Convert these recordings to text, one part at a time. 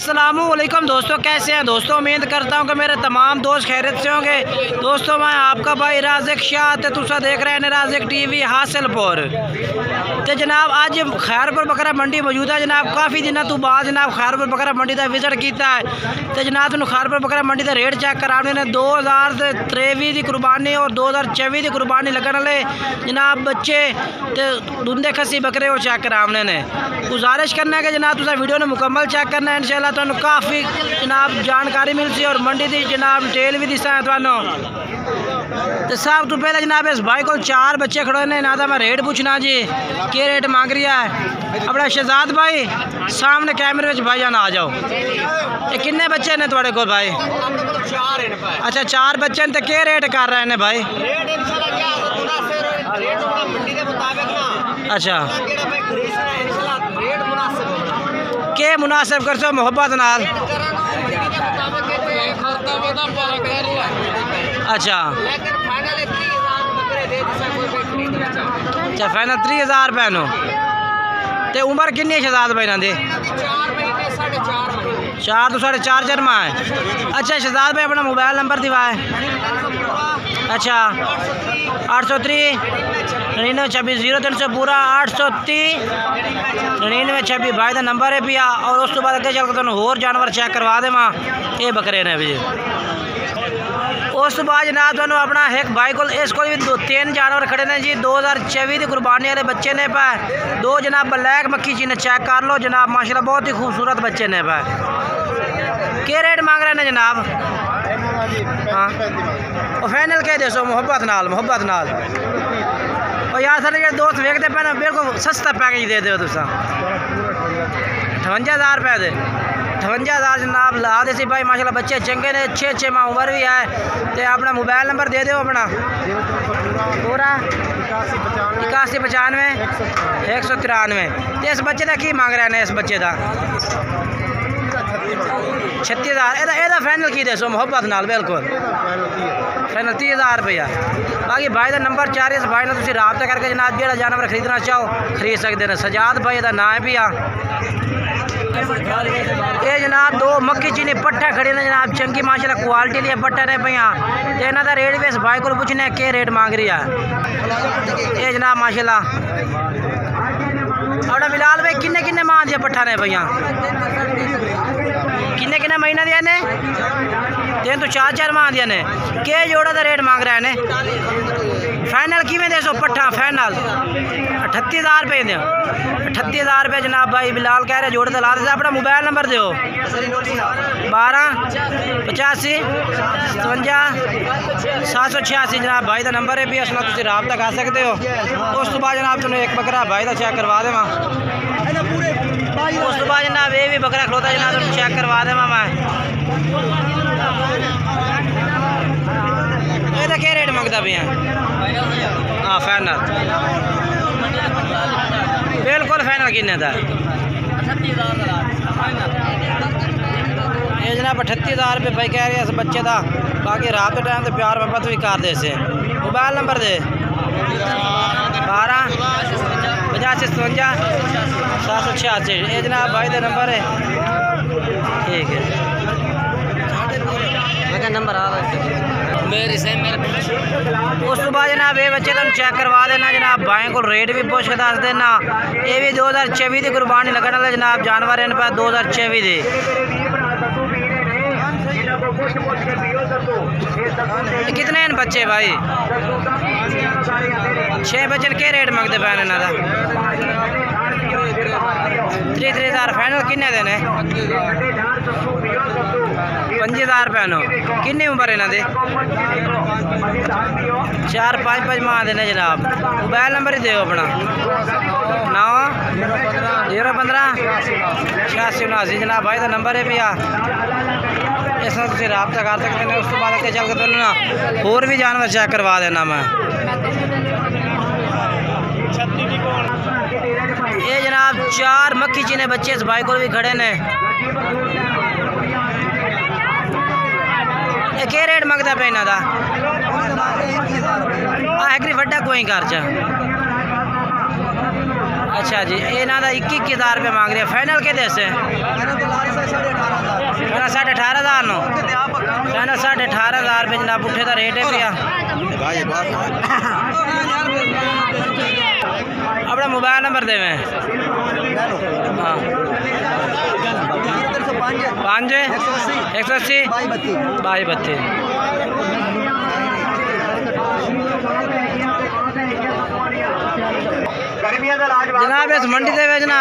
अस्सलामुअलैकुम दोस्तों, कैसे हैं दोस्तों। उम्मीद करता हूं कि मेरे तमाम दोस्त खैरियत से होंगे। दोस्तों मैं आपका भाई राज़िक शाह ते तुसा देख रहे हैं राज़िक टीवी हासिलपुर। तो जनाब अज खैरपुर बकरा मंडी मौजूद है जनाब। काफ़ी दिनों तो बाद जनाब खैरपुर बकरा मंडी का विजिट किया है। तो जनाब तुम खैरपुर बकरा मंडी का रेट चेक कराने ने 2023 की कुर्बानी और 2024 की कुर्बानी लगने वाले जनाब बच्चे तो दुंदे खसी बकरे वो चेक कराने ने। गुजारिश करना है कि जनाब तुसा वीडियो ने मुकम्मल चेक करना है। इंशाल्लाह तुहानू काफ़ी जनाब जानकारी मिलती और मंडी की जनाब डिटेल भी दिसा है तुहानू। तो सब तो पहले जनाब इस भाई को 4 बच्चे खड़े ने, ना मैं रेट पूछना जी क्या रेट मांग रहा है। अपना शहजाद भाई सामने कैमरे में भाई जाना आ जाओ। ये किन्ने बच्चे ने थोड़े को भाई? अच्छा 4 बच्चे ने। तो क्या रेट कर रहे हैं भाई? अच्छा के मुनासिब कर सो मोहब्बत नाल। अच्छा फाइनल 30,000 रुपये नो। तो उम्र कितनी है शहजाद भाई ना दी? 4 तो 4.5 चरमा है। अच्छा शहजाद भाई अपना मोबाइल नंबर दिवाए। अच्छा 803 9926 0300 पूरा 830 9926 भाई का नंबर है पिया। और उस तो बाद अगे चल के तुम होर जानवर चेक करवा देव ये बकरे ने भी। उस तो बाद जनाब तुम अपना एक भाई को इस को भी 3 जानवर खड़े ने जी। 2024 की कुर्बानी वाले बच्चे ने पाए 2 जनाब ब्लैक मक्खी जी ने चेक कर लो जनाब। माशाल्लाह बहुत ही खूबसूरत बच्चे ने पाए। क्या रेट मांग रहे हैं जनाब? हाँ और फाइनल कह दे सो मोहब्बत नाल। और यार सारे जो दोस्त वेखते पे ना बिल्कुल सस्ता पैकेज दे दो तुसा। 58,000 रुपये दे 58,000 जनाब ला दे सी भाई। माशाल्लाह बच्चे चंगे ने, 6 माह उम्र भी है। तो अपना मोबाइल नंबर दे दो अपना पूरा 8195 193। तो इस बच्चे का की मांग रहे हैं? इस बच्चे का 36,000। एदा फाइनल की दसो मोहब्बत नाल बिल्कुल फाइनल 30,000 रुपया। बाकी भाई का नंबर 4 इस भाई ने तुम रबता करके जनाब जो जानवर खरीदना चाहो खरीद सकते हैं। सजाद भाई का नाम है पिया। ये जनाब 2 मक्की चीनी पट्ठा खड़े ने जनाब चंगी माशाल्लाह क्वालिटी लिए पट्ठा ने पे। तो इन्हों का रेट भी इस भाई को पूछने क्या रेट मांग रही है ये जनाब माशाल्लाह। अपना बिलाल भाई किन्ने माह दिया पट्ठा ने भैया? किन्ने महीना दिया ने? 3 तो 4 माह दिया ने। के जोड़ा का रेट मांग रहे हैं? फाइनल किमें दे सो पट्ठा फाइनल 38,000 रुपये दो। 38,000 रुपये जनाब भाई बिलाल कह रहे जोड़े तो ला दे। अपना मोबाइल नंबर दो 12 85 57 786 जनाब भाई का नंबर है भी। उसमें तुम रबता कर सकते हो। उस तो बाद जनाब तुमने एक बकरा भाई का चेक करवा देव। उस तो बाद जनाब ये भी बकरा खलोता जनाब तुम चेक करवा देव मैं। ये क्या रेट मंगता भैया? हाँ फाइनल बिल्कुल फाइनल किन्ने का? ये जनाब 38,000 रुपये भाई कह रहे हैं इस बच्चे का। बाकी रात के टाइम तो प्यार मोहब्बत भी कर दे से। मोबाइल नंबर दे 12 85 57 786। ये जनाब भाई का नंबर है। ठीक है नंबर उस तो बाद जनाब ये बच्चे तुम चेक करवा देना जनाब। भाई को रेट भी पुछ के दस देना। ये भी 2024 की कुर्बानी लगने वाले जनाब जानवर इन पर 2024 के। कितने हैं बच्चे भाई? 6 बच्चे के रेट मंगते पे इन्हों का? 30,000 फाइनल किन्ने देने? 25,000 रुपये नो। किन्नी उम्र इन्हों की? 4-5 माह देने जनाब। मोबाइल नंबर ही दो अपना 9 015 86 79 जनाब भाई का नंबर है भैया। इसमें तुम रबता कर सकते हैं। उस तो बाद अगर चल के तुम ना होर भी जानवर चेक करवा देना मैं। ये जनाब 4 मक्खी चीने बच्चे इस भाई को भी खड़े ने। ये क्या रेट मंगता पे इन्हों का? एग्री वड्डा कोई घर च अच्छा जी, इन्हों का 21,000 रुपये मांग रहे। फाइनल के दस 18,500 नो कहना 18,500 रुपये जनाब पुट्ठे का रेट है भैया। अपना मोबाइल नंबर दे मैं। हाँ 5 180 2232। जनाब इस मंडी के ना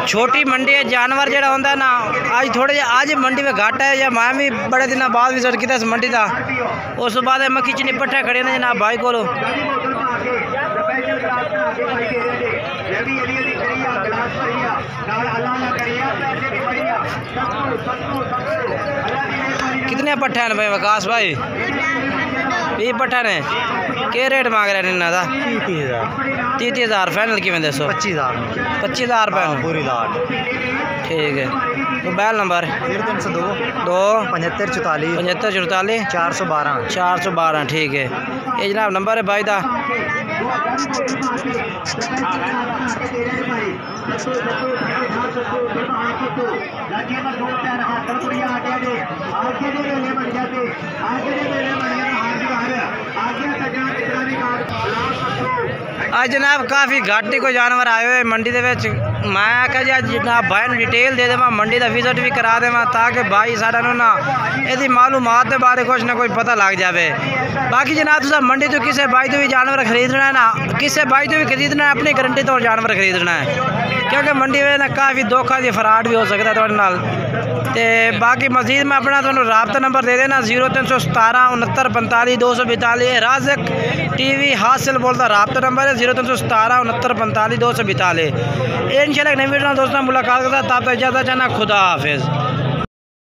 छोटी मंडी है, जानवर जो होंगे ना आज थोड़े आज मंडी में घट है, या मैं भी बड़े दिन बाद विजिट किया इस मंडी का। उस बाद मक्खी चनी पट्ठे खड़े ने जनाब भाई को। कितने पट्ठे हैं भाई विकास भाई? 20 पट्ठे ने। क्या रेट मांग रहे हैं इन्हों का? 30,000 फाइनल किमें दसो? 25,000 रुपये पूरी लाट। ठीक है। Mobile number 0302 7544 7544 412। ठीक है, ये जनाब नंबर है भाई का। आज जनाब काफ़ी घाटी को जानवर आए हुए मंडी के। मैं आख्या जी अज जनाब भाई ने डिटेल दे देव, मंडी का विजिट भी करा देव, ताकि भाई साढ़ा ना यदि मालूमात के बारे कुछ ना कुछ पता लग जाए। बाकी जनाब तुम मंडी तो किसी भाई तो भी जानवर खरीदना है ना, किसी भाई तो भी खरीदना है, अपनी गारंटी तो जानवर खरीदना है, क्योंकि मंडी में ना काफ़ी धोखा की फ्रॉड भी हो सकता है थोड़े नाल। ते बाकी मजीद मैं अपना तुहानू राबता नंबर दे देना 0317 69 45 242। राज़िक टीवी हासिल बोलता राबता नंबर है 0317 69 45 242। इंशाल्लाह नई वीडियो दोस्तों मुलाकात करता, तब तक इजाज़त चाहना। खुदा हाफिज़।